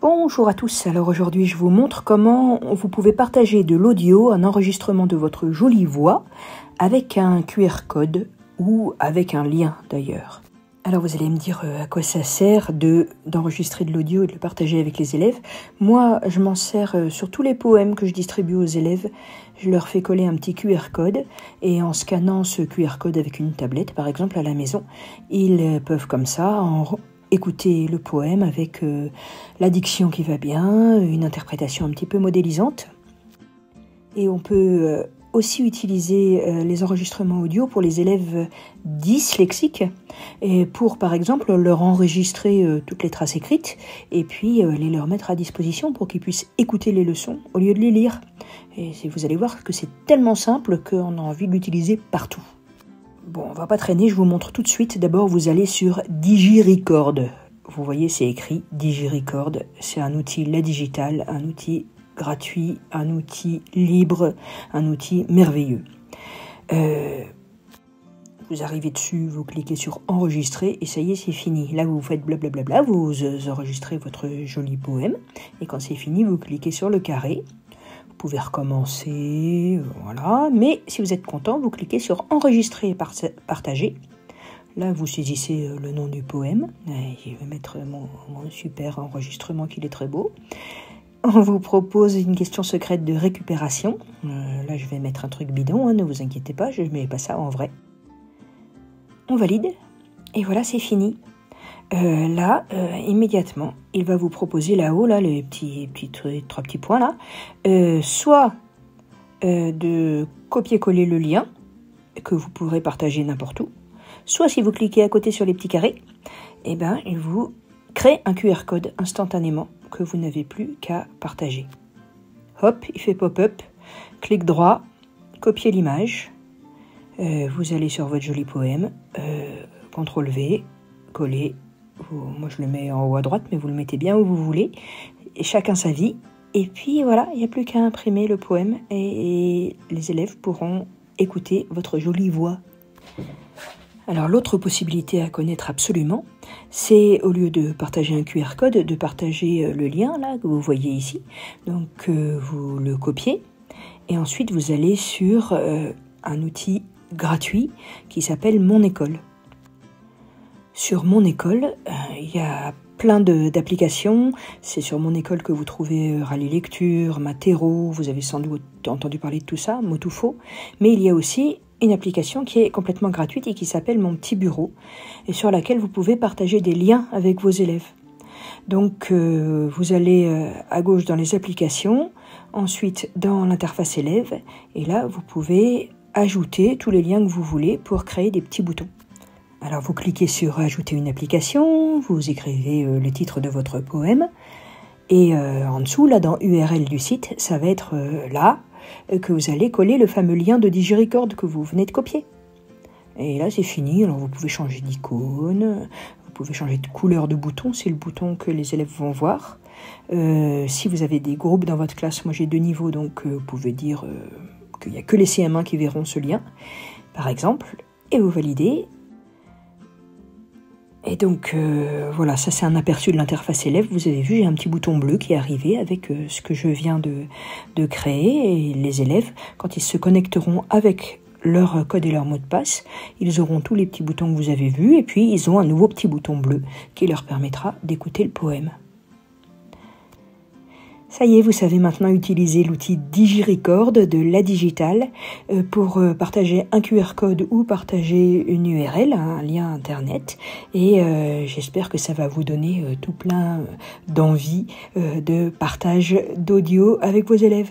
Bonjour à tous, alors aujourd'hui je vous montre comment vous pouvez partager de l'audio, un enregistrement de votre jolie voix avec un QR code ou avec un lien d'ailleurs. Alors vous allez me dire à quoi ça sert d'enregistrer de l'audio et de le partager avec les élèves. Moi je m'en sers sur tous les poèmes que je distribue aux élèves. Je leur fais coller un petit QR code et en scannant ce QR code avec une tablette par exemple à la maison, ils peuvent comme ça écouter le poème avec la diction qui va bien, une interprétation un petit peu modélisante. Et on peut aussi utiliser les enregistrements audio pour les élèves dyslexiques et pour par exemple leur enregistrer toutes les traces écrites et puis les leur mettre à disposition pour qu'ils puissent écouter les leçons au lieu de les lire. Et vous allez voir que c'est tellement simple qu'on a envie de l'utiliser partout. Bon, on va pas traîner, je vous montre tout de suite. D'abord, vous allez sur DigiRecord. Vous voyez, c'est écrit DigiRecord. C'est un outil La Digital, un outil gratuit, un outil libre, un outil merveilleux. Vous arrivez dessus, vous cliquez sur enregistrer et ça y est, c'est fini. Là, vous faites blablabla, vous enregistrez votre joli poème et quand c'est fini, vous cliquez sur le carré. Vous pouvez recommencer, voilà. Mais si vous êtes content, vous cliquez sur enregistrer et partager. Là, vous saisissez le nom du poème. Je vais mettre mon super enregistrement qu'il est très beau. On vous propose une question secrète de récupération. Là, je vais mettre un truc bidon, ne vous inquiétez pas, je ne mets pas ça en vrai. On valide et voilà, c'est fini. Là, immédiatement, il va vous proposer là-haut, là, les trois petits points là, soit de copier-coller le lien que vous pourrez partager n'importe où, soit si vous cliquez à côté sur les petits carrés, eh ben, il vous crée un QR code instantanément que vous n'avez plus qu'à partager. Hop, il fait pop-up, clic droit, copier l'image, vous allez sur votre joli poème, CTRL-V, coller. Moi je le mets en haut à droite, mais vous le mettez bien où vous voulez. Et chacun sa vie. Et puis voilà, il n'y a plus qu'à imprimer le poème et les élèves pourront écouter votre jolie voix. Alors l'autre possibilité à connaître absolument, c'est au lieu de partager un QR code, de partager le lien là que vous voyez ici. Donc vous le copiez et ensuite vous allez sur un outil gratuit qui s'appelle Mon École. Sur Mon École, il y a plein d'applications. C'est sur Mon École que vous trouvez Rallye Lecture, Matero, vous avez sans doute entendu parler de tout ça, Motufo. Mais il y a aussi une application qui est complètement gratuite et qui s'appelle Mon Petit Bureau, et sur laquelle vous pouvez partager des liens avec vos élèves. Donc vous allez à gauche dans les applications, ensuite dans l'interface élève, et là vous pouvez ajouter tous les liens que vous voulez pour créer des petits boutons. Alors vous cliquez sur ajouter une application, vous écrivez le titre de votre poème et en dessous, là dans URL du site, ça va être là que vous allez coller le fameux lien de DigiRecord que vous venez de copier. Et là c'est fini, alors vous pouvez changer d'icône, vous pouvez changer de couleur de bouton, c'est le bouton que les élèves vont voir. Si vous avez des groupes dans votre classe, moi j'ai 2 niveaux, donc vous pouvez dire qu'il n'y a que les CM1 qui verront ce lien, par exemple, et vous validez. Et donc voilà, ça c'est un aperçu de l'interface élève. Vous avez vu, j'ai un petit bouton bleu qui est arrivé avec ce que je viens de créer. Et les élèves, quand ils se connecteront avec leur code et leur mot de passe, ils auront tous les petits boutons que vous avez vus. Et puis ils ont un nouveau petit bouton bleu qui leur permettra d'écouter le poème. Ça y est, vous savez maintenant utiliser l'outil DigiRecord de La Digital pour partager un QR code ou partager une URL, un lien internet. Et j'espère que ça va vous donner tout plein d'envie de partage d'audio avec vos élèves.